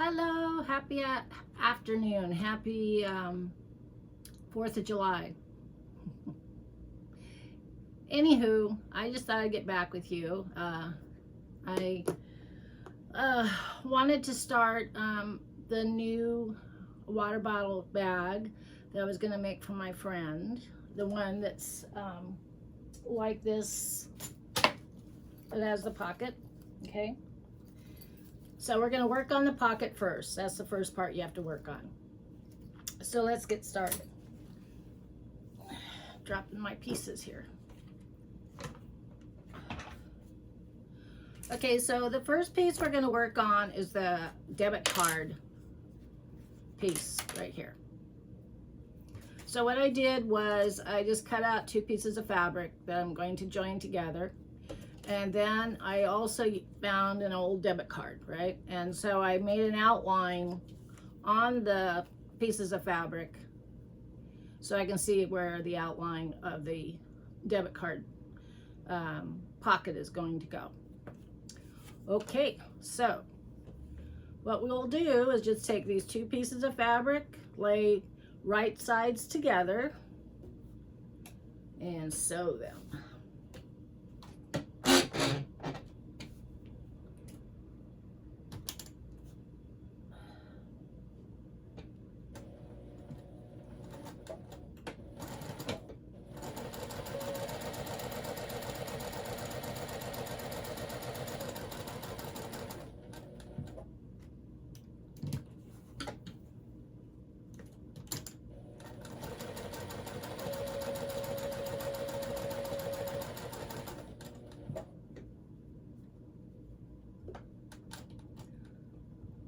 Hello, happy afternoon. Happy 4th of July. Anywho, I just thought I'd get back with you. I wanted to start the new water bottle bag that I was going to make for my friend. The one that's like this. It has the pocket, okay? So we're going to work on the pocket first. That's the first part you have to work on. So let's get started. Dropping my pieces here. Okay, so the first piece we're going to work on is the debit card piece right here. So what I did was I just cut out 2 pieces of fabric that I'm going to join together. And then I also found an old debit card, right? And so I made an outline on the pieces of fabric so I can see where the outline of the debit card pocket is going to go. Okay, so what we'll do is just take these 2 pieces of fabric, lay right sides together, and sew them.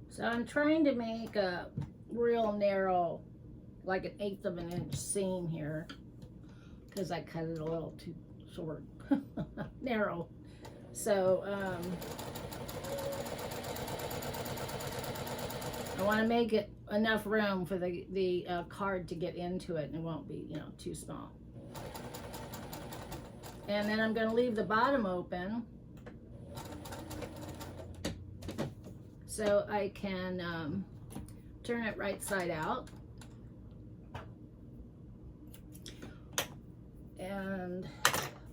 So I'm trying to make a real narrow, like 1/8 of an inch seam here, because I cut it a little too short, narrow. So I want to make it enough room for the card to get into it, and it won't be, you know, too small. And then I'm going to leave the bottom open so I can turn it right side out. And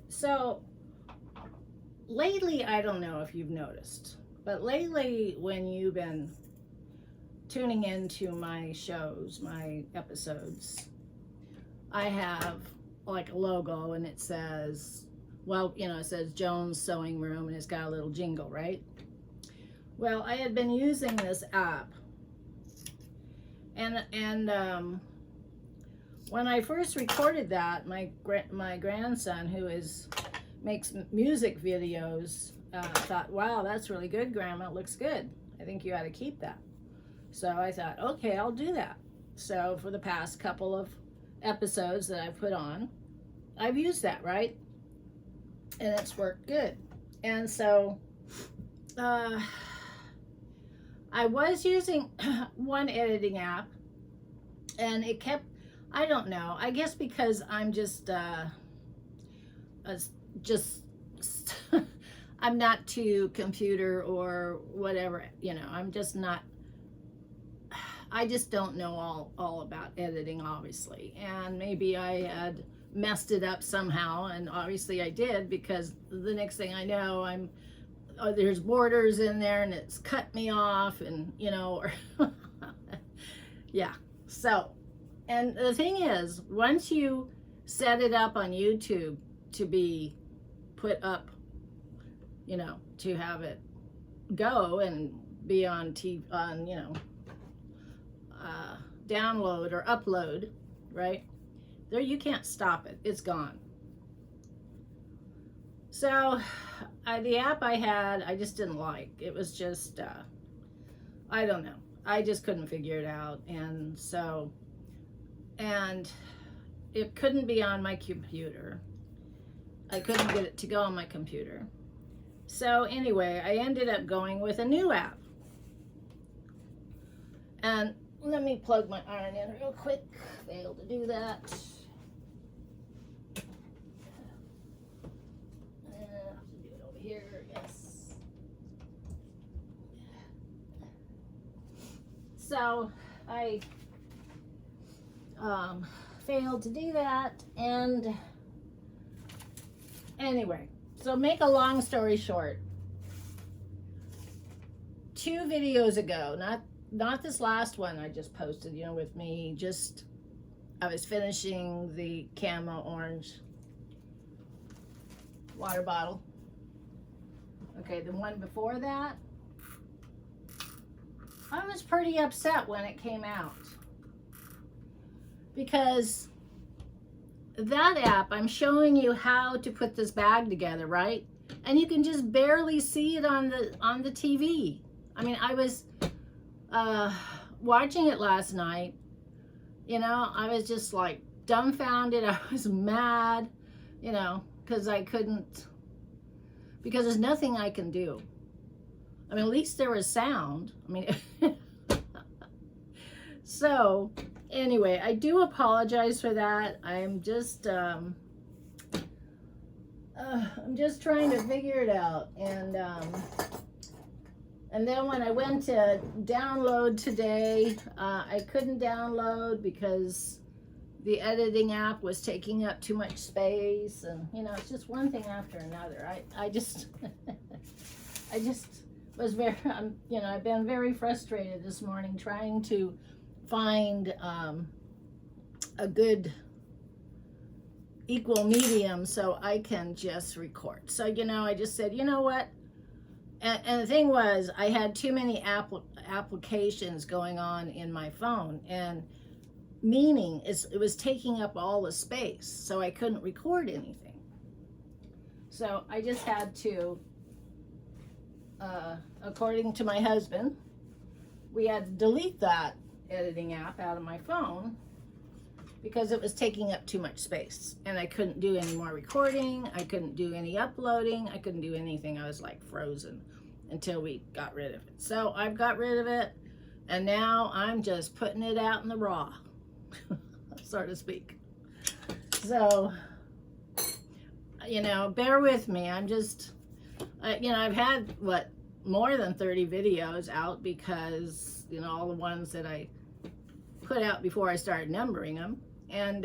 so lately, I don't know if you've noticed, but lately when you've been tuning into my shows, my episodes, I have like a logo and it says, well, you know, it says Jones Sewing Room and it's got a little jingle, right? Well, I had been using this app, and when I first recorded that, my grandson, who makes music videos, thought, "Wow, that's really good, Grandma. It looks good. I think you ought to keep that." So I thought, "Okay, I'll do that." So for the past couple of episodes that I've put on, I've used that, right? And it's worked good. And so I was using one editing app, and it kept, I don't know, I guess because I'm just I'm not too computer or whatever, you know, I'm just not, I just don't know all about editing, obviously. And maybe I had messed it up somehow, and obviously I did, because the next thing I know, there's borders in there and it's cut me off, and you know, yeah. So, and the thing is, once you set it up on YouTube to be put up, you know, to have it go and be on TV, on, you know, download or upload, right there, you can't stop it. It's gone. So the app I had, I just didn't like. It was just, I don't know. I just couldn't figure it out. And so, and it couldn't be on my computer. I couldn't get it to go on my computer. So anyway, I ended up going with a new app. And let me plug my iron in real quick. Failed to do that. Here, yes. So I failed to do that, and anyway, so make a long story short, 2 videos ago, not this last one I just posted, you know, with me, just I was finishing the camo orange water bottle. Okay, the one before that, I was pretty upset when it came out, because that app, I'm showing you how to put this bag together, right? And you can just barely see it on the TV. I mean, I was watching it last night, you know, I was just like dumbfounded. I was mad, you know, because there's nothing I can do. I mean, at least there was sound. I mean, so anyway, I do apologize for that. I'm just trying to figure it out. And then when I went to download today, I couldn't download because the editing app was taking up too much space, and you know, it's just one thing after another. I just I just was very, you know, I've been very frustrated this morning trying to find a good equal medium so I can just record. So, you know, I just said, you know what? And the thing was, I had too many applications going on in my phone, and meaning it was taking up all the space, so I couldn't record anything. So I just had to, according to my husband, we had to delete that editing app out of my phone because it was taking up too much space, and I couldn't do any more recording. I couldn't do any uploading. I couldn't do anything. I was like frozen until we got rid of it. So I've got rid of it, and now I'm just putting it out in the raw, so to speak. So, you know, bear with me. I'm just, you know, I've had, more than 30 videos out because, you know, all the ones that I put out before I started numbering them. And,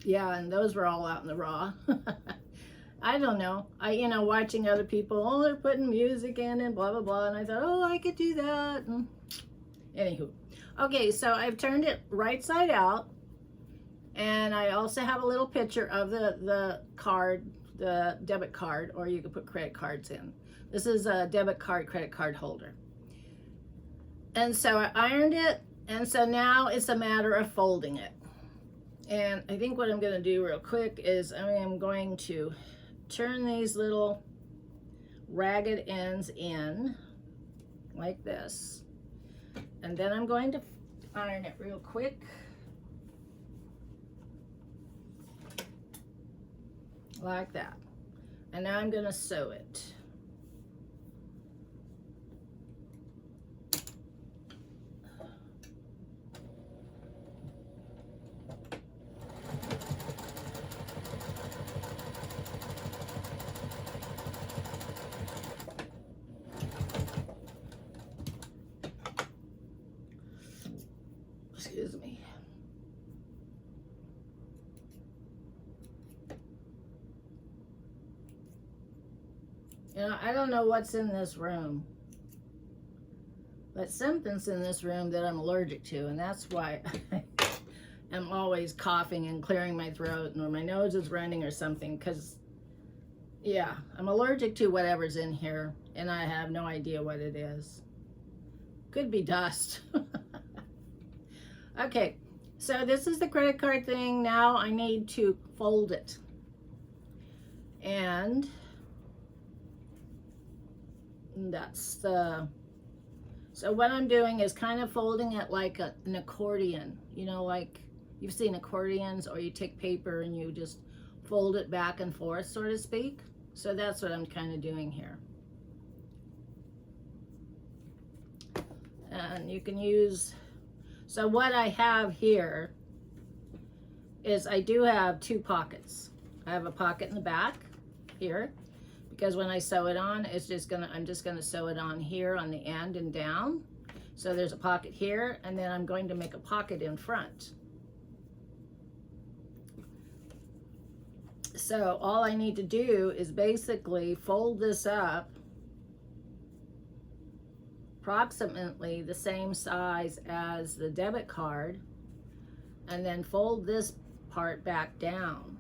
yeah, and those were all out in the raw. I don't know. You know, watching other people, oh, they're putting music in and blah, blah, blah. And I thought, oh, I could do that. And anywho. Okay, so I've turned it right side out. And I also have a little picture of the card, the debit card, or you could put credit cards in. This is a debit card, credit card holder. And so I ironed it. And so now it's a matter of folding it. And I think what I'm going to do real quick is I am going to turn these little ragged ends in like this. And then I'm going to iron it real quick. Like that. And now I'm going to sew it. Excuse me. You know, I don't know what's in this room, but something's in this room that I'm allergic to, and that's why I'm always coughing and clearing my throat, or my nose is running or something, because, yeah, I'm allergic to whatever's in here, and I have no idea what it is. Could be dust. Okay, so this is the credit card thing. Now I need to fold it. And that's the, so what I'm doing is kind of folding it like an accordion, you know, like you've seen accordions, or you take paper and you just fold it back and forth, so to speak. So that's what I'm kind of doing here. And you can use, so what I have here is I do have 2 pockets. I have a pocket in the back here, because when I sew it on, it's just gonna, I'm just gonna sew it on here on the end and down. So there's a pocket here, and then I'm going to make a pocket in front. So all I need to do is basically fold this up approximately the same size as the debit card, and then fold this part back down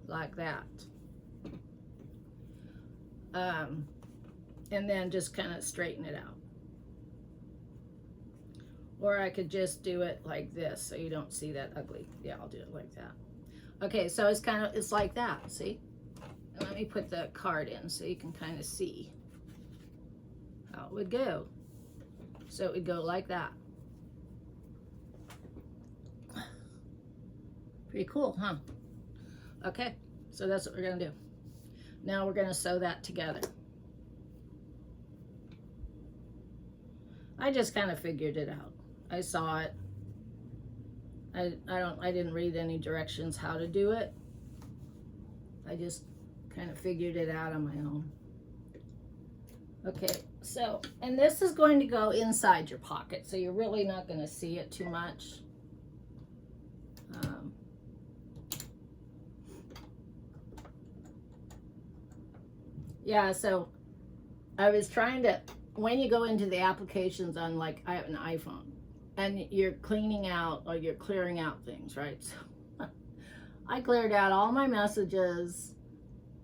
like that. And then just kind of straighten it out. Or I could just do it like this so you don't see that ugly. Yeah, I'll do it like that. Okay, so it's like that, see? And let me put the card in so you can kind of see how it would go. So it would go like that. Pretty cool, huh? Okay, so that's what we're gonna do. Now we're gonna sew that together. I just kind of figured it out. I saw it. I didn't read any directions how to do it. I just kind of figured it out on my own. Okay, so, and this is going to go inside your pocket, so you're really not going to see it too much. Yeah, so I was trying to, when you go into the applications on, like, I have an iPhone, and you're cleaning out, or you're clearing out things, right? So I cleared out all my messages.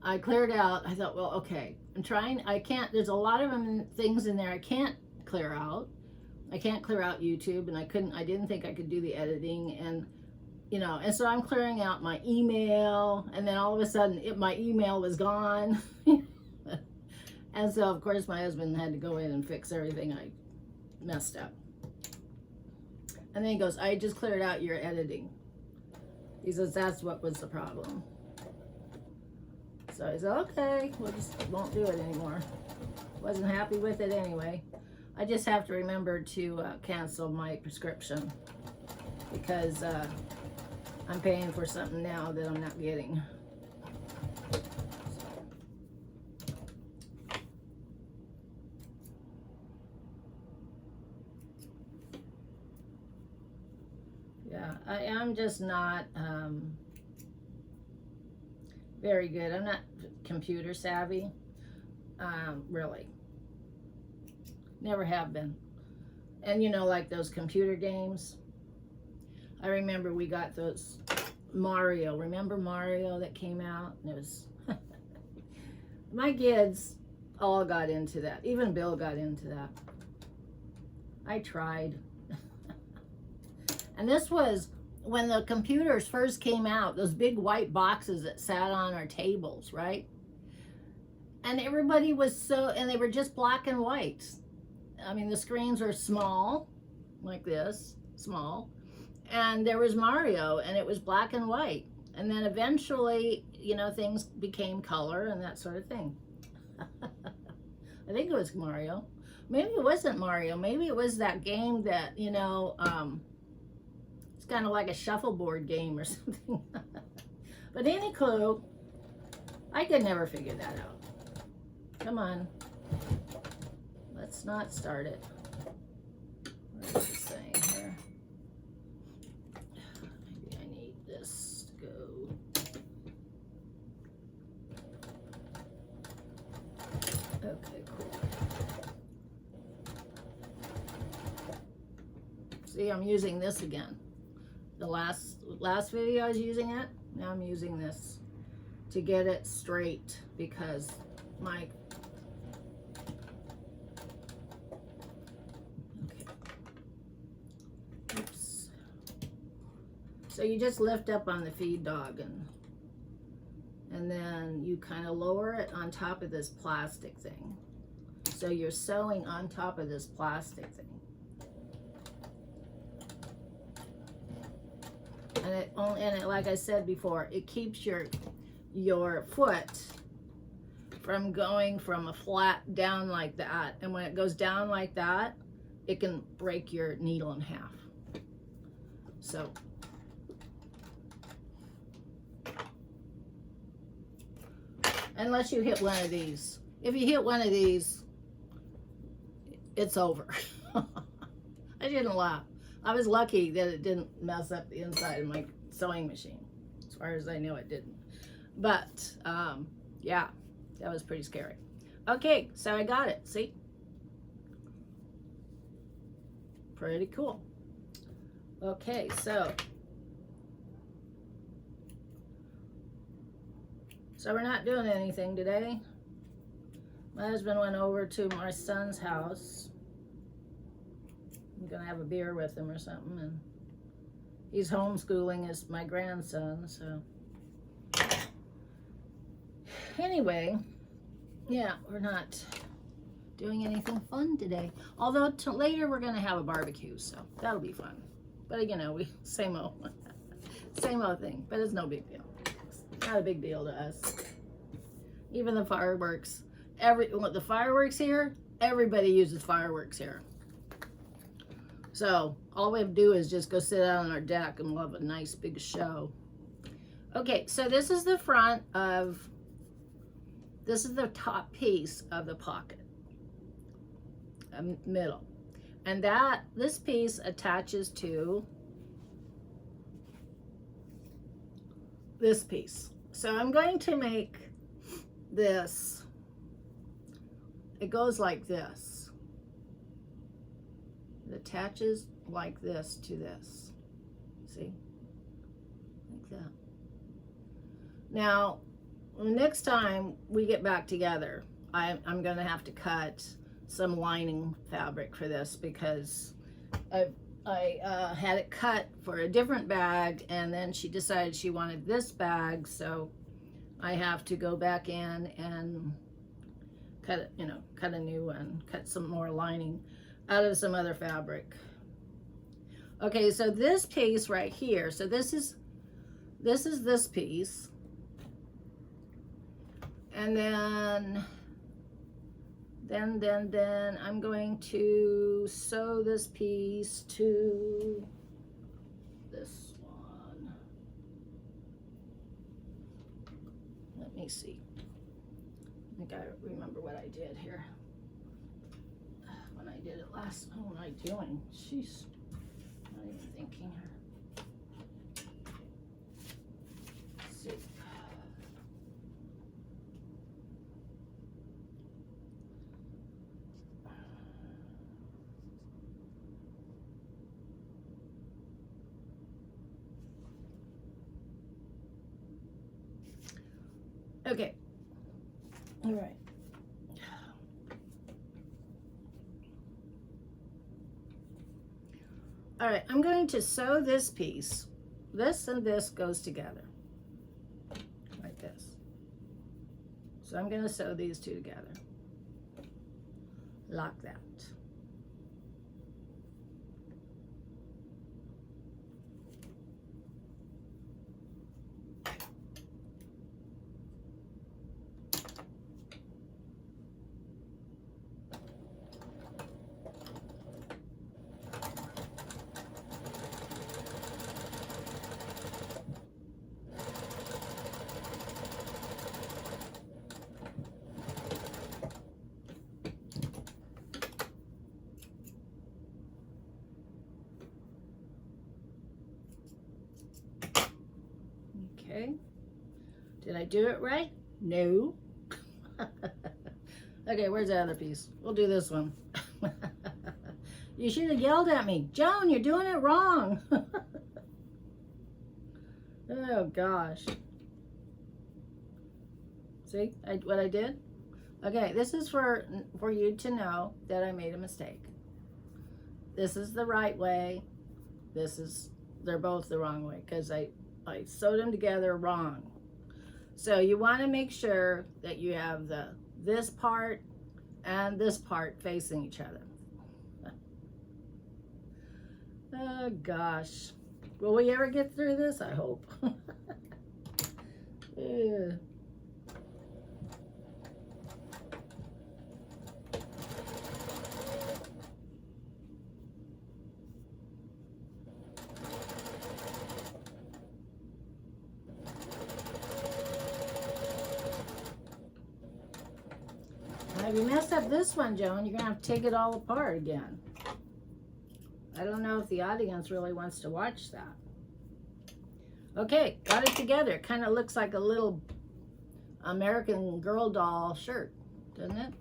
I cleared out, I thought, well, okay, I can't, there's a lot of things in there I can't clear out. I can't clear out YouTube, and I didn't think I could do the editing, and, you know, and so I'm clearing out my email, and then all of a sudden, my email was gone. And so, of course, my husband had to go in and fix everything I messed up. And then he goes, I just cleared out your editing. He says, that's what was the problem. So I said, okay, we'll just won't do it anymore. Wasn't happy with it anyway. I just have to remember to cancel my prescription, because I'm paying for something now that I'm not getting. Yeah, I am just not very good. I'm not computer savvy, really. Never have been. And you know, like those computer games, I remember we got those Mario. Remember Mario that came out? And it was my kids all got into that. Even Bill got into that. I tried. And this was when the computers first came out, those big white boxes that sat on our tables, right? And everybody was and they were just black and white. I mean, the screens were small, like this, small. And there was Mario, and it was black and white. And then eventually, you know, things became color and that sort of thing. I think it was Mario. Maybe it wasn't Mario. Maybe it was that game that, you know, it's kind of like a shuffleboard game or something. But any clue, I could never figure that out. Come on. Let's not start it. What is this thing here? Maybe I need this to go. Okay, cool. See, I'm using this again. The last video I was using it. Now I'm using this to get it straight, because my so you just lift up on the feed dog, and then you kind of lower it on top of this plastic thing. So you're sewing on top of this plastic thing. And it, like I said before, it keeps your foot from going from a flat down like that. And when it goes down like that, it can break your needle in half. So unless you hit one of these. If you hit one of these, it's over. I didn't laugh. I was lucky that it didn't mess up the inside of my sewing machine. As far as I know, it didn't. But, yeah, that was pretty scary. Okay, so I got it. See? Pretty cool. Okay, so we're not doing anything today. My husband went over to my son's house. I'm gonna have a beer with him or something, and he's homeschooling my grandson, so anyway, yeah, we're not doing anything fun today. Although later we're gonna have a barbecue, so that'll be fun. But you know, same old thing. But it's no big deal. It's not a big deal to us. Even the fireworks. The fireworks here, everybody uses fireworks here. So all we have to do is just go sit out on our deck and we'll have a nice big show. Okay, so this is the front of, this is the top piece of the pocket, middle. And this piece attaches to this piece. So I'm going to make this, it goes like this. It attaches like this to this. See? Like that. Now, next time we get back together, I'm going to have to cut some lining fabric for this because I had it cut for a different bag, and then she decided she wanted this bag, so I have to go back in and cut a new one, cut some more lining out of some other fabric. Okay, so this piece right here, so this is this piece, and then I'm going to sew this piece to this one. Let me see. I think I remember what I did here. When I did it last, what am I doing? She's not even thinking here. Let's see. Okay. All right. All right, I'm going to sew this piece. This and this goes together, like this. So I'm going to sew these two together, like that. Okay, did I do it right? No. Okay, where's the other piece? We'll do this one. You should have yelled at me. Joan, you're doing it wrong. Oh gosh. See what I did? Okay, this is for you to know that I made a mistake. This is the right way. They're both the wrong way because I sewed them together wrong. So you want to make sure that you have this part and this part facing each other. Oh gosh. Will we ever get through this? I hope. Yeah. Now, if you mess up this one, Joan, you're going to have to take it all apart again. I don't know if the audience really wants to watch that. Okay, got it together. It kind of looks like a little American Girl doll shirt, doesn't it?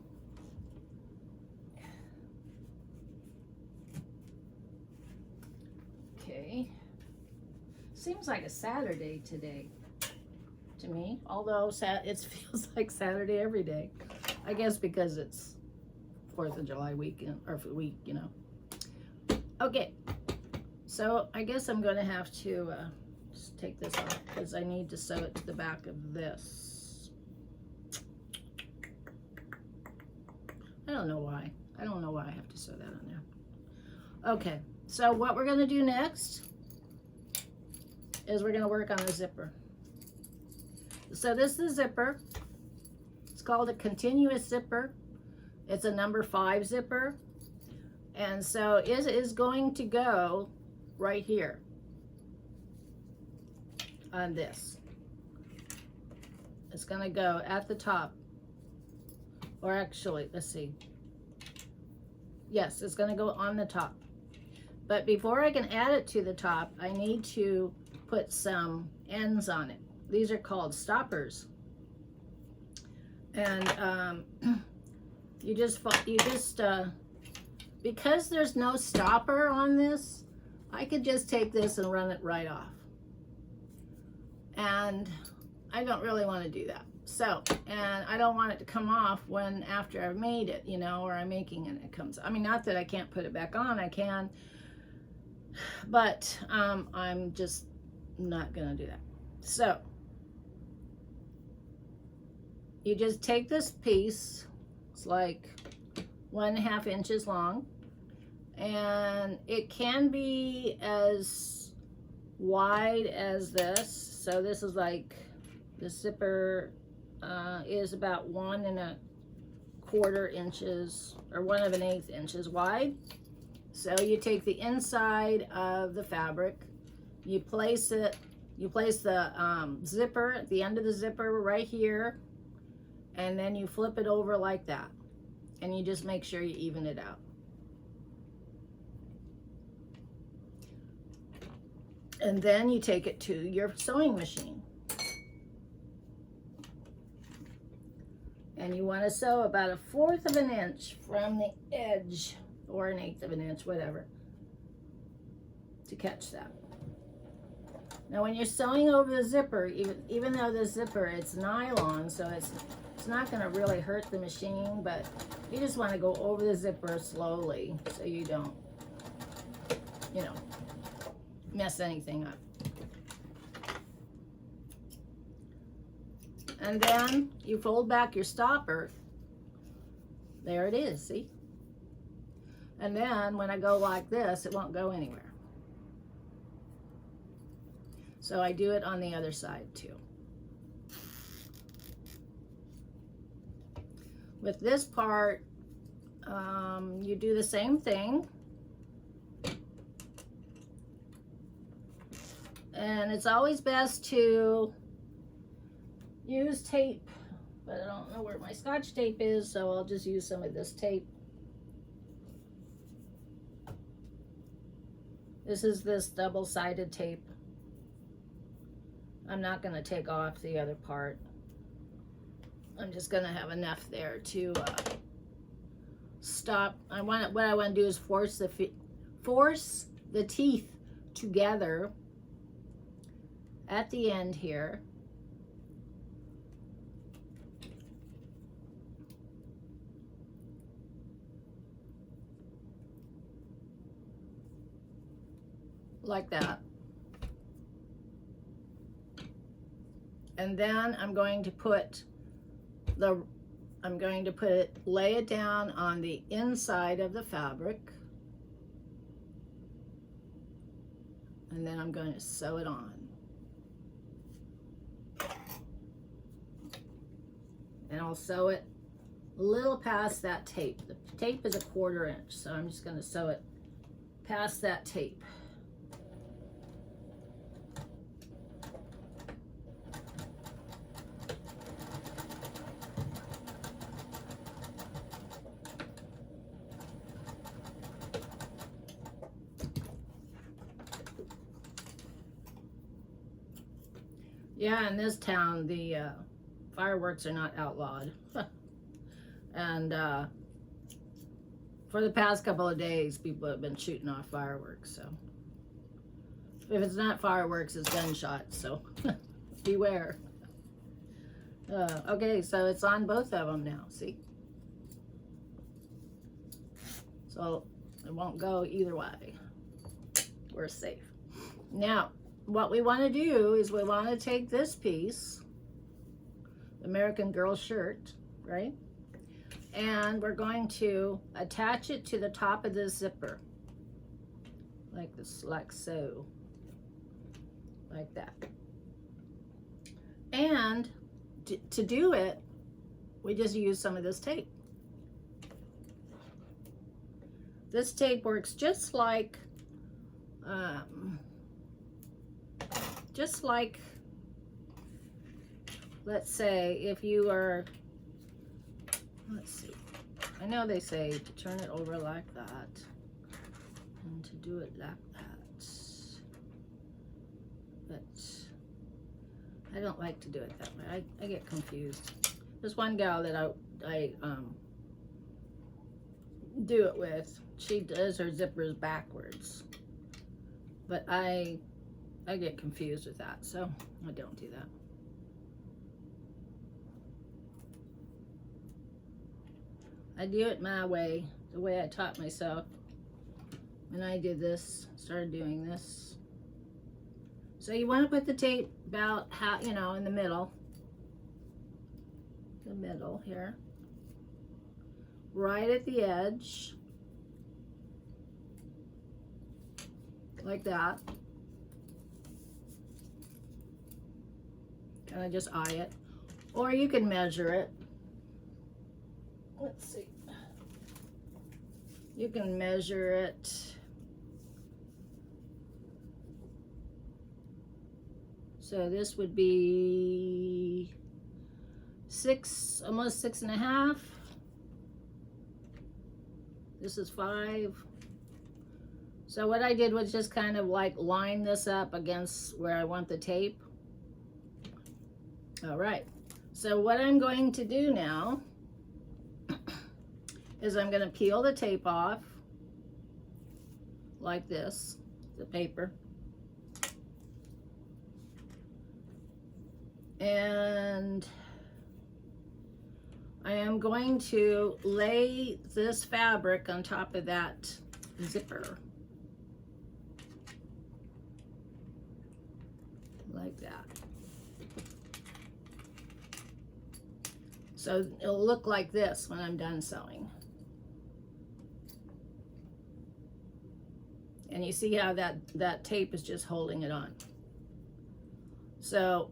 Okay. Seems like a Saturday today to me, although it feels like Saturday every day. I guess because it's 4th of July weekend, or week, you know. Okay, so I guess I'm going to have to just take this off because I need to sew it to the back of this. I don't know why. I don't know why I have to sew that on there. Okay, so what we're going to do next is we're going to work on the zipper. So this is the zipper. It's called a continuous zipper. It's a number 5 zipper. And so it is going to go right here on this. It's going to go at the top. Or actually, let's see. Yes, it's going to go on the top. But before I can add it to the top, I need to put some ends on it. These are called stoppers. And because there's no stopper on this, I could just take this and run it right off. And I don't really want to do that. So, and I don't want it to come off when after I've made it, you know, or I'm making it, it comes. I mean, not that I can't put it back on, I can, but I'm just not going to do that. So, you just take this piece, it's like 1.5 inches long, and it can be as wide as this. So this is like, the zipper is about 1 1/4 inches, or 1 1/8 inches wide. So you take the inside of the fabric, you place the zipper at the end of the zipper right here, and then you flip it over like that. And you just make sure you even it out. And then you take it to your sewing machine. And you want to sew about 1/4 of an inch from the edge, or 1/8 of an inch, whatever, to catch that. Now when you're sewing over the zipper, even though the zipper, it's nylon, so it's not going to really hurt the machine, but you just want to go over the zipper slowly so you don't, you know, mess anything up. And then you fold back your stopper. There it is, see? And then when I go like this, it won't go anywhere. So I do it on the other side too. With this part, you do the same thing. And it's always best to use tape, but I don't know where my Scotch tape is, so I'll just use some of this tape. This is this double-sided tape. I'm not going to take off the other part. I'm just going to have enough there to stop. What I want to do is force the teeth together at the end here. Like that. And then I'm going to lay it down on the inside of the fabric. And then I'm going to sew it on. And I'll sew it a little past that tape. The tape is 1/4 inch, so I'm just going to sew it past that tape. Yeah, in this town, the fireworks are not outlawed. And for the past couple of days, people have been shooting off fireworks. So if it's not fireworks, it's gunshots. So beware. Okay, so it's on both of them now. See? So it won't go either way. We're safe. Now, what we want to do is we want to take this piece, American Girl shirt, right? And we're going to attach it to the top of the zipper. Like this, like so. Like that. And to do it, we just use some of this tape. This tape works just like let's say if you are, let's see, I know they say to turn it over like that and to do it like that, but I don't like to do it that way. I get confused. There's one gal that I do it with. She does her zippers backwards, but I get confused with that, so I don't do that. I do it my way, the way I taught myself when I did this, started doing this. So you want to put the tape about how, you know, in the middle here, right at the edge, like that. Kind of just eye it, or you can measure it. Let's see. You can measure it. So this would be almost 6.5. This is 5. So what I did was just kind of like line this up against where I want the tape. All right. So what I'm going to do now is I'm going to peel the tape off like this, the paper. And I am going to lay this fabric on top of that zipper. Like that. So it'll look like this when I'm done sewing. And you see how that tape is just holding it on. So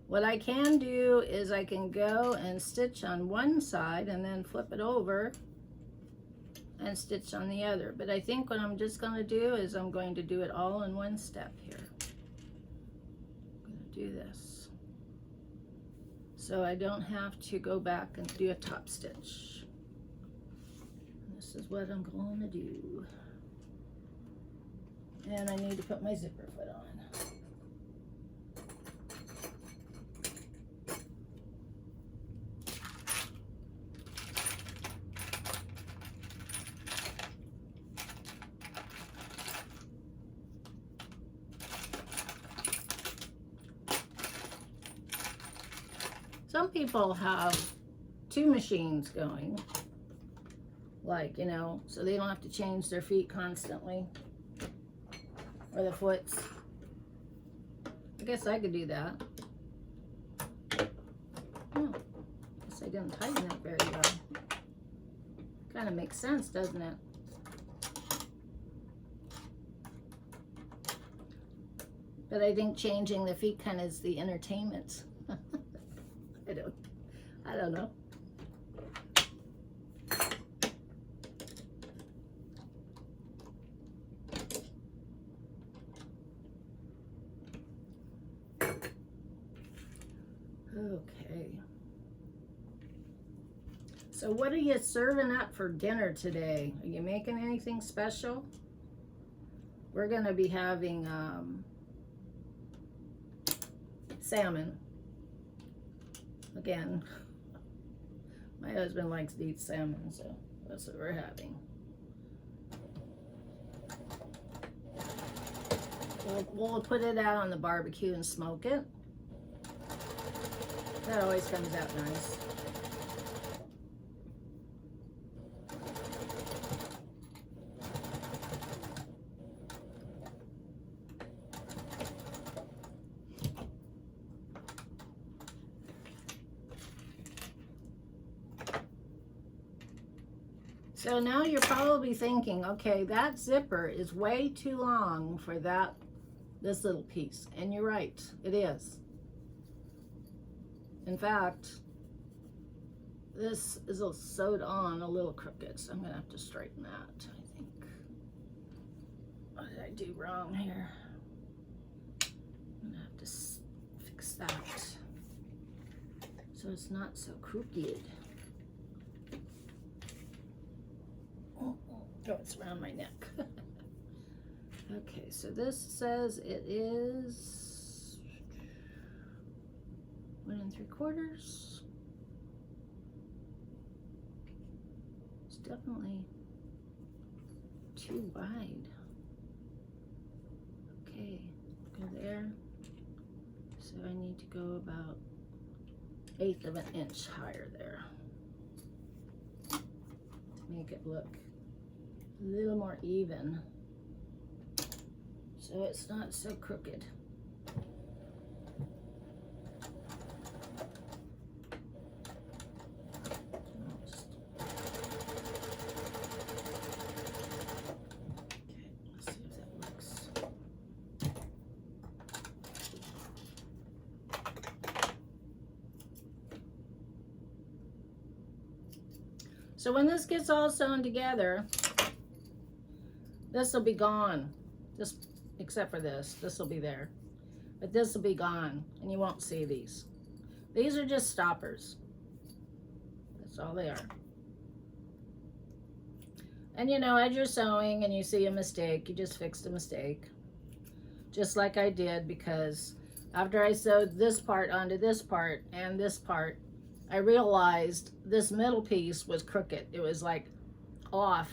what I can do is I can go and stitch on one side and then flip it over and stitch on the other. But I think what I'm just going to do is I'm going to do it all in one step here. I'm going to do this, so I don't have to go back and do a top stitch. This is what I'm going to do. And I need to put my zipper foot on. Some people have 2 machines going, like, you know, so they don't have to change their feet constantly, or the foots. I guess I could do that. Oh, guess I didn't tighten that very well. Kind of makes sense, doesn't it? But I think changing the feet kind of is the entertainment. I don't know. Okay. So what are you serving up for dinner today? Are you making anything special? We're going to be having salmon. Again, my husband likes to eat salmon, so that's what we're having. We'll put it out on the barbecue and smoke it. That always comes out nice. So now you're probably thinking, okay, that zipper is way too long for this little piece. And you're right, it is. In fact, this is sewed on a little crooked, so I'm gonna have to straighten that, I think. What did I do wrong here? I'm gonna have to fix that so it's not so crooked. Oh, it's around my neck. Okay, so this says it is 1 3/4. It's definitely too wide. Okay, go there. So I need to go about 1/8 of an inch higher there to make it look a little more even, so it's not so crooked. Okay, let's see if that works. So when this gets all sewn together, this will be gone, just except for this will be there. But this will be gone, and you won't see these. These are just stoppers. That's all they are. And you know, as you're sewing and you see a mistake, you just fix the mistake. Just like I did, because after I sewed this part onto this part and this part, I realized this middle piece was crooked. It was like off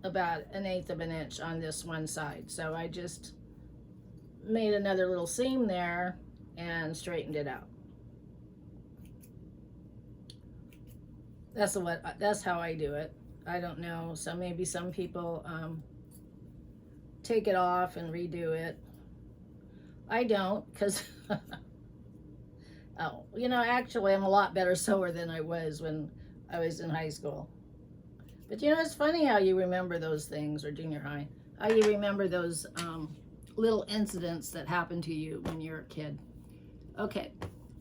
about 1/8 of an inch on this one side. So I just made another little seam there and straightened it out. That's how I do it. I don't know, so maybe some people take it off and redo it. I don't, because oh, you know, actually I'm a lot better sewer than I was when I was in high school. But you know, it's funny how you remember those things, or junior high, how you remember those little incidents that happened to you when you're a kid. Okay,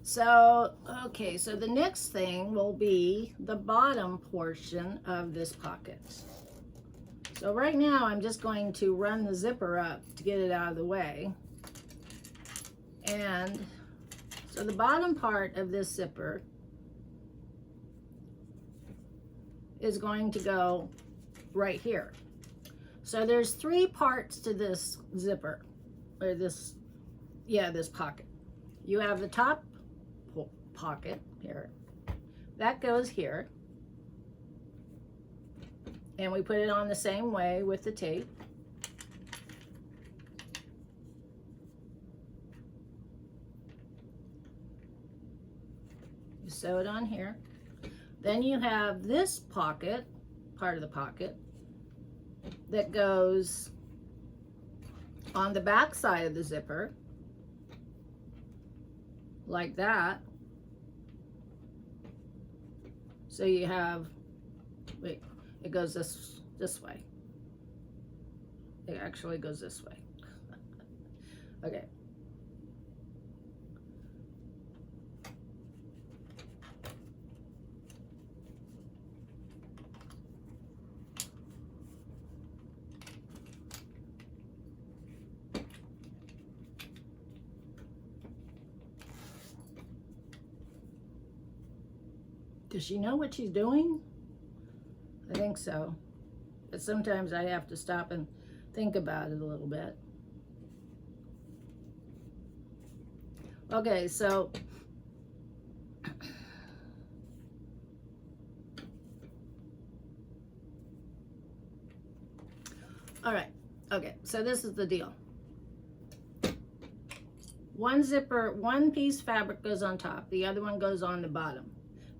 so the next thing will be the bottom portion of this pocket. So right now I'm just going to run the zipper up to get it out of the way. And so the bottom part of this zipper is going to go right here. So there's 3 parts to this zipper, or this pocket. You have the top pocket here. That goes here. And we put it on the same way with the tape. You sew it on here. Then you have this pocket, part of the pocket, that goes on the back side of the zipper, like that. So you have, wait, it goes this way. It actually goes this way. Okay. Does she know what she's doing? I think so. But sometimes I have to stop and think about it a little bit. Okay, so all right. Okay, so this is the deal. One zipper, one piece fabric goes on top, the other one goes on the bottom,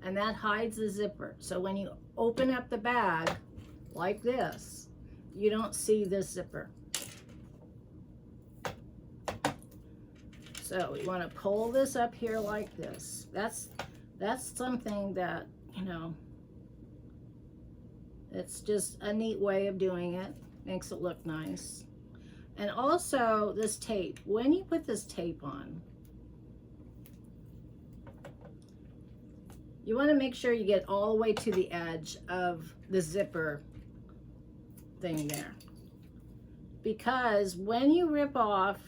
and that hides the zipper. So when you open up the bag like this, you don't see this zipper. So we want to pull this up here like this. That's something that, you know, it's just a neat way of doing it. Makes it look nice. And also this tape, when you put this tape on, you want to make sure you get all the way to the edge of the zipper thing there. Because when you rip off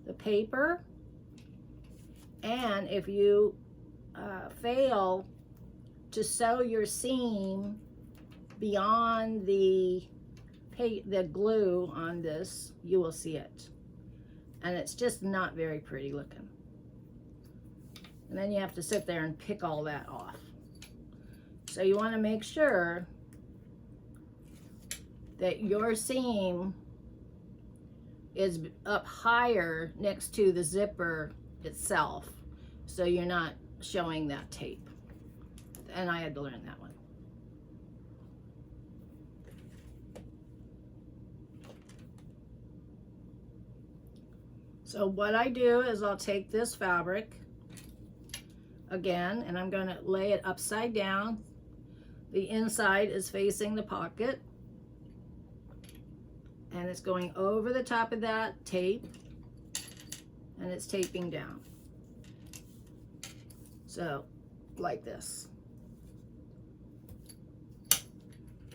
the paper, and if you fail to sew your seam beyond the glue on this, you will see it, and it's just not very pretty looking. And then you have to sit there and pick all that off. So you want to make sure that your seam is up higher next to the zipper itself, so you're not showing that tape. And I had to learn that one. So what I do is I'll take this fabric again, and I'm going to lay it upside down. The inside is facing the pocket, and it's going over the top of that tape, and it's taping down. So like this.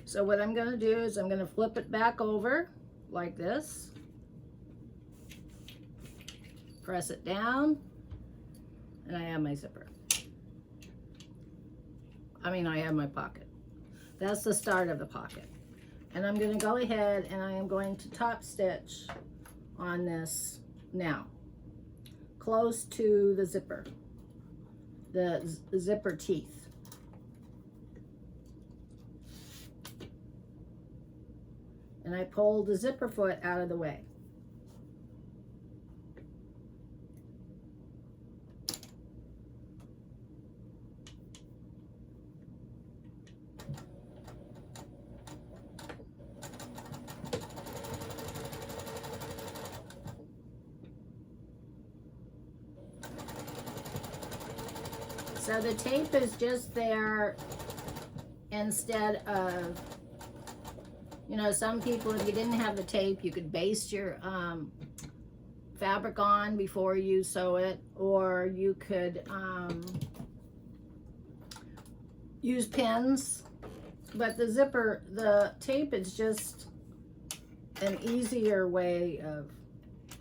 So what I'm going to do is I'm going to flip it back over like this. Press it down, and I have my zipper. I have my pocket. That's the start of the pocket. And I'm going to go ahead and I am going to top stitch on this now, close to the zipper, the zipper teeth. And I pull the zipper foot out of the way. So the tape is just there instead of, you know, some people, if you didn't have the tape, you could baste your fabric on before you sew it, or you could use pins. But the tape is just an easier way of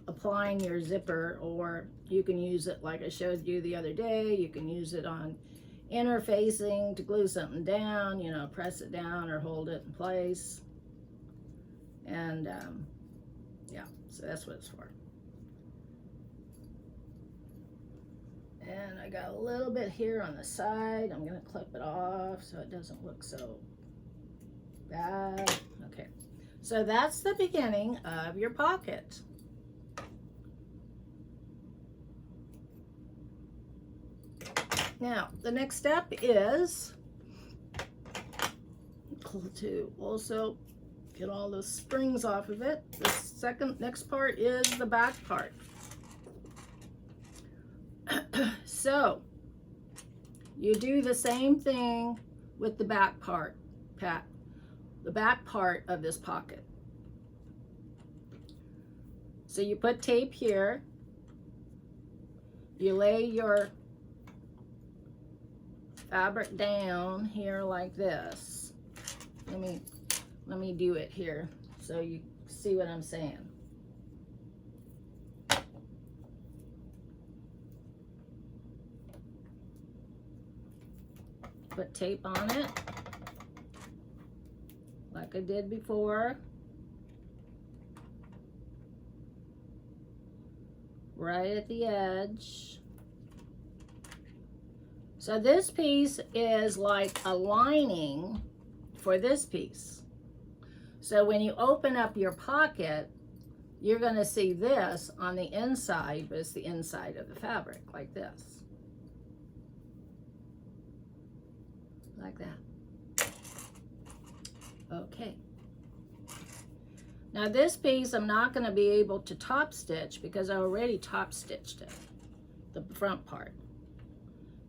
applying your zipper, or you can use it like I showed you the other day. You can use it on interfacing to glue something down, you know, press it down or hold it in place. And yeah, so that's what it's for. And I got a little bit here on the side. I'm gonna clip it off so it doesn't look so bad. Okay, so that's the beginning of your pocket. Now, the next step is to also get all the springs off of it. The next part is the back part. So, you do the same thing with the back part, the back part of this pocket. So you put tape here, you lay your fabric down here like this. Let me do it here so you see what I'm saying. Put tape on it like I did before. right at the edge. So this piece is like a lining for this piece. So when you open up your pocket, you're going to see this on the inside, but it's the inside of the fabric, like this. Like that. Okay. Now this piece I'm not going to be able to top stitch because I already top stitched it, the front part.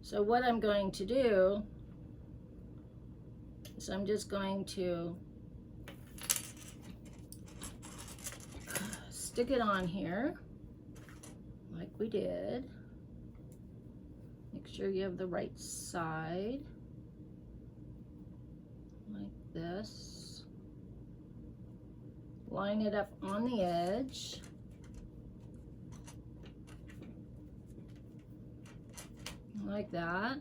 So what I'm going to do is I'm just going to stick it on here like we did. Make sure you have the right side, like this. Line it up on the edge. Like that.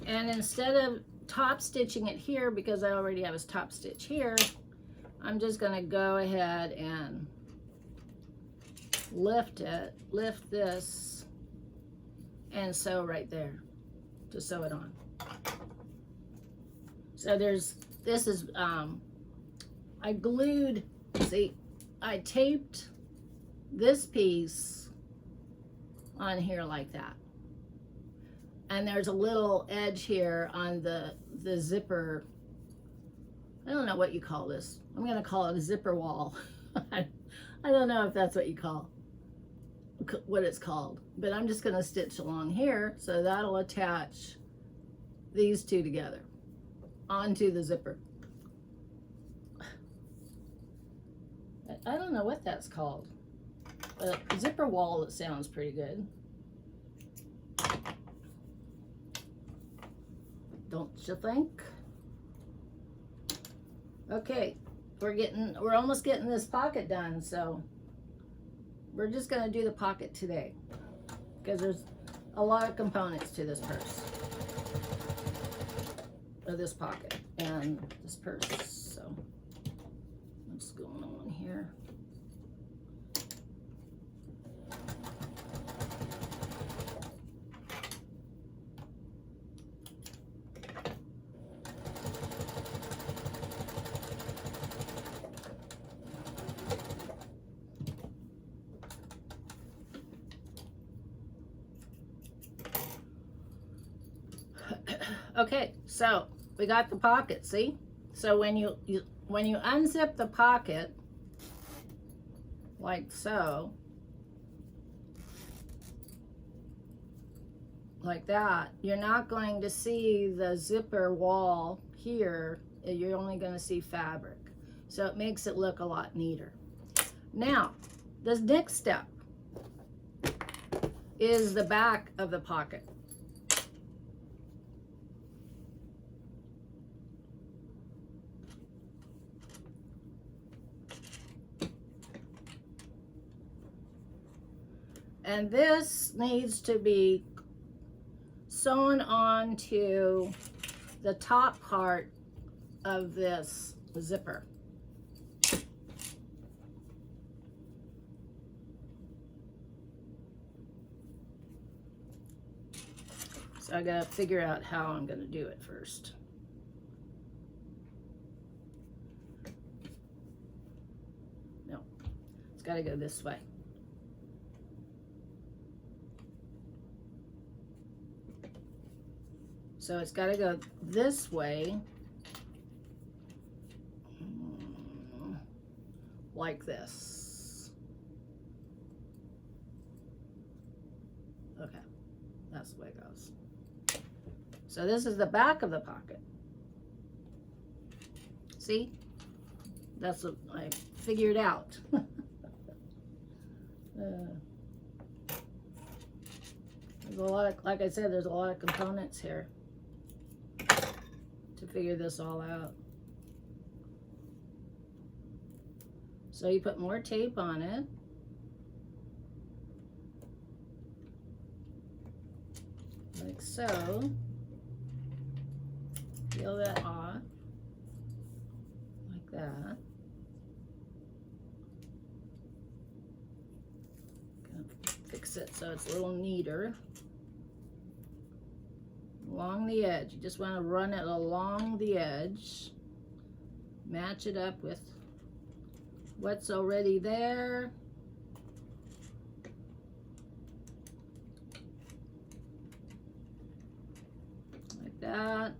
And instead of top stitching it here, because I already have a top stitch here, I'm just going to go ahead and lift it, lift this, and sew right there to sew it on. So this is, I glued, see, I taped this piece on here like that. And there's a little edge here on the zipper. I don't know what you call this. I'm going to call it a zipper wall. I don't know if that's what you call what it's called, but I'm just going to stitch along here so that'll attach these two together onto the zipper. I don't know what that's called. Zipper wall, it sounds pretty good. Don't you think? Okay, we're almost getting this pocket done, so we're just gonna do the pocket today because there's a lot of components to this purse, or this pocket and this purse. So what's going on here? Okay, so we got the pocket, see? So when you unzip the pocket, like so, like that, you're not going to see the zipper wall here. You're only going to see fabric. So it makes it look a lot neater. Now, the next step is the back of the pocket. And this needs to be sewn onto the top part of this zipper. So I gotta figure out how I'm gonna do it first. No, it's gotta go this way. So it's got to go this way, like this. Okay, that's the way it goes. So this is the back of the pocket. See? That's what I figured out. There's a lot of, like I said, there's a lot of components here to figure this all out. So you put more tape on it. Like so. Peel that off. Like that. makes it so it's a little neater. Along the edge, you just want to run it along the edge. Match it up with what's already there. Like that.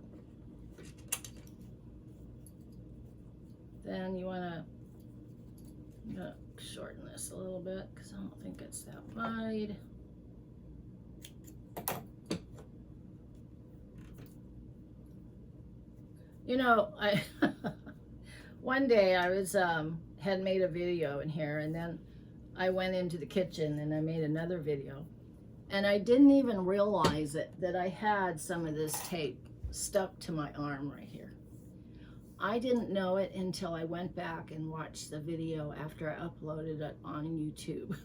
Then you want to shorten this a little bit because I don't think it's that wide. You know, I one day I was had made a video in here, and then I went into the kitchen and I made another video, and I didn't even realize it that I had some of this tape stuck to my arm right here. I didn't know it until I went back and watched the video after I uploaded it on YouTube.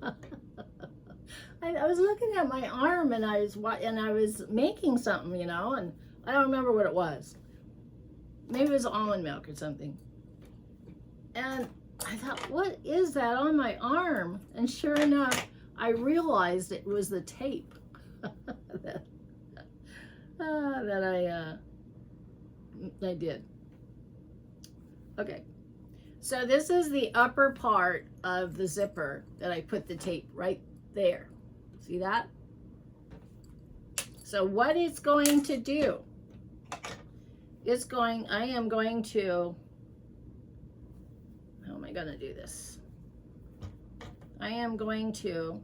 I was looking at my arm and I was making something, you know, and I don't remember what it was. Maybe it was almond milk or something. And I thought, what is that on my arm? And sure enough, I realized it was the tape that I did. Okay, so this is the upper part of the zipper that I put the tape right there. See that? So what it's going to do, I am going to, how am I going to do this? I am going to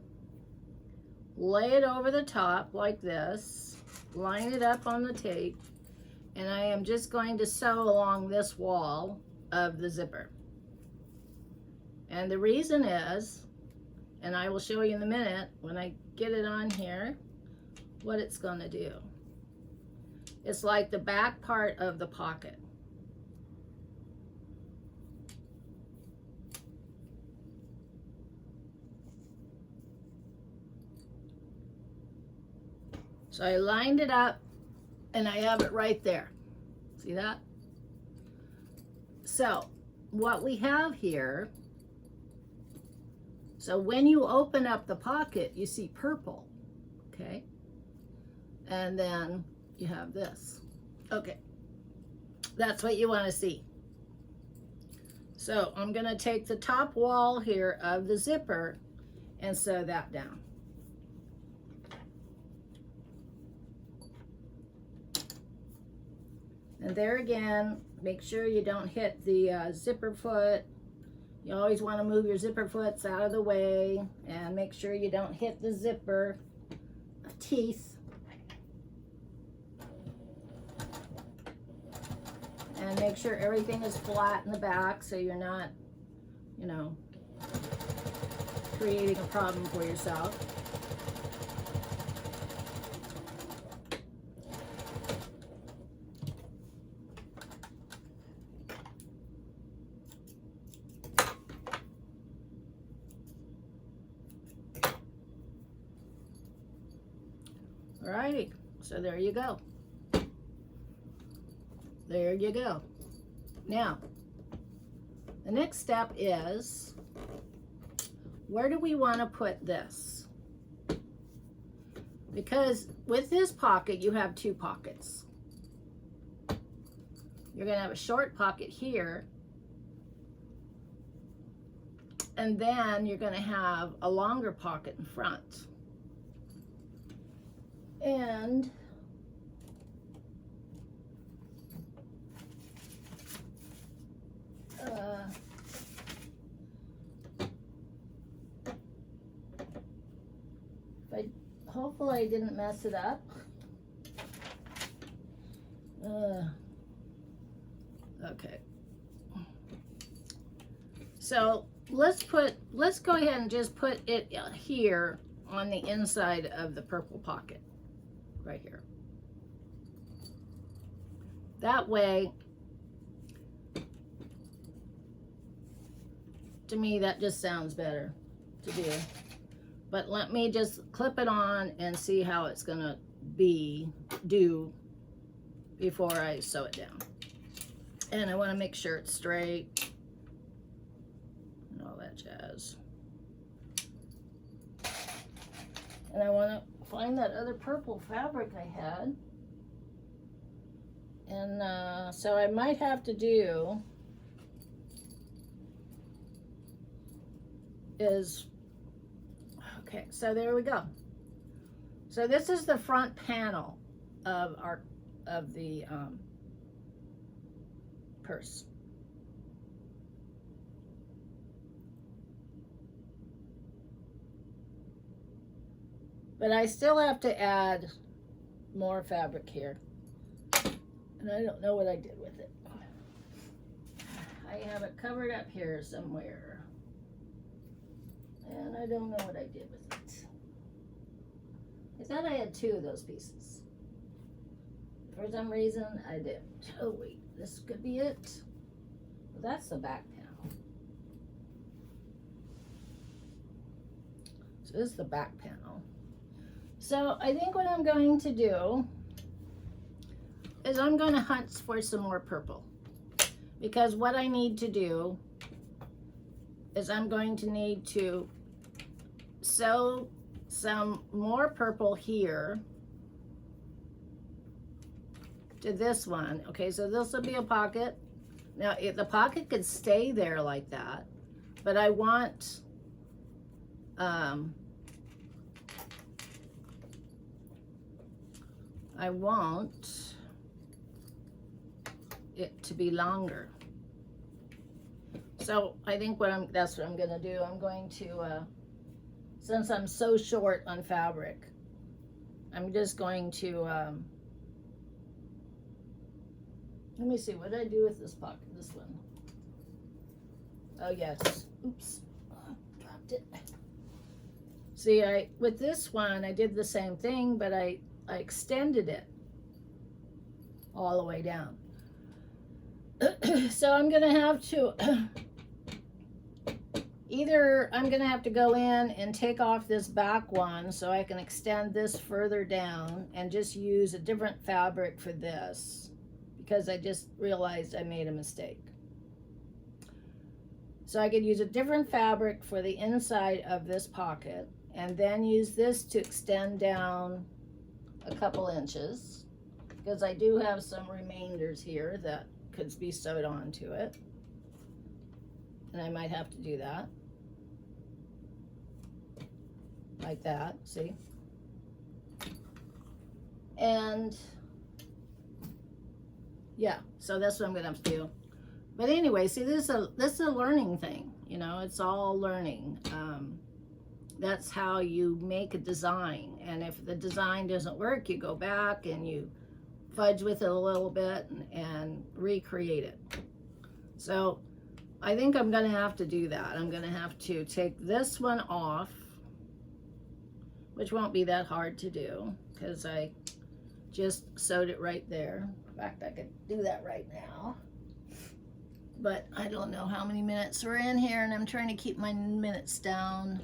lay it over the top like this, line it up on the tape, and I am just going to sew along this wall of the zipper. And the reason is, and I will show you in a minute when I get it on here, what it's going to do. It's like the back part of the pocket. So I lined it up and I have it right there. See that? So what we have here, so when you open up the pocket, you see purple, okay? And then you have this. Okay, that's what you want to see. So I'm going to take the top wall here of the zipper and sew that down. And there again, make sure you don't hit the zipper foot. You always want to move your zipper foots out of the way, and make sure you don't hit the zipper teeth. And make sure everything is flat in the back so you're not, you know, creating a problem for yourself. Alrighty, so there you go. There you go. Now, the next step is, where do we want to put this? Because with this pocket, you have two pockets. You're going to have a short pocket here, and then you're going to have a longer pocket in front. And hopefully I didn't mess it up. Okay. So let's go ahead and just put it here on the inside of the purple pocket, right here. That way, to me, that just sounds better to do. But let me just clip it on and see how it's gonna do before I sew it down. And I wanna make sure it's straight and all that jazz. And I want to find that other purple fabric I had. And so I might have to do is, okay, so there we go. So this is the front panel of the purse. But I still have to add more fabric here. And I don't know what I did with it. I have it covered up here somewhere. And I don't know what I did with it. I thought I had 2 of those pieces. For some reason, I didn't. Oh wait, this could be it. Well, that's the back panel. So this is the back panel. So I think what I'm going to do is I'm going to hunt for some more purple. Because what I need to do is I'm going to need to sew some more purple here to this one. Okay, so this will be a pocket. Now, if the pocket could stay there like that, but I want it to be longer. So I think that's what I'm gonna do. I'm going to, since I'm so short on fabric, I'm just going to, let me see, what did I do with this pocket, this one? Oh yes, oops, dropped it. See, with this one, I did the same thing, but I extended it all the way down. So I'm gonna have to, either I'm gonna have to go in and take off this back one so I can extend this further down and just use a different fabric for this, because I just realized I made a mistake. So I could use a different fabric for the inside of this pocket and then use this to extend down a couple inches, because I do have some remainders here that could be sewed onto it, and I might have to do that like that, see? And yeah, so that's what I'm gonna have to do. But anyway, see, this is a learning thing, you know, it's all learning. That's how you make a design, and if the design doesn't work, you go back and you fudge with it a little bit and recreate it. So I think I'm gonna have to do that. I'm gonna have to take this one off, which won't be that hard to do because I just sewed it right there. In fact, I could do that right now. But I don't know how many minutes we're in here, and I'm trying to keep my minutes down.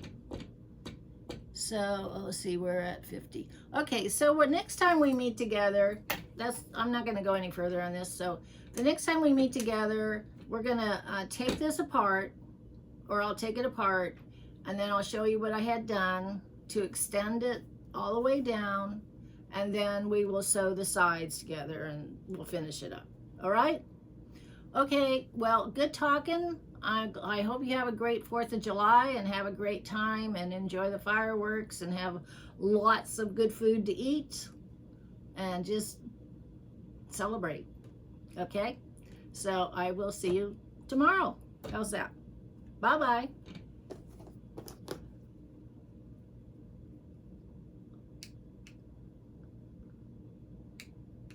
So, let's see, we're at 50. Okay, so next time we meet together, I'm not gonna go any further on this. So the next time we meet together, we're gonna take this apart, or I'll take it apart, and then I'll show you what I had done to extend it all the way down, and then we will sew the sides together and we'll finish it up. All right? Okay, well, good talking. I hope you have a great 4th of July and have a great time and enjoy the fireworks and have lots of good food to eat and just celebrate. Okay? So I will see you tomorrow. How's that? Bye-bye.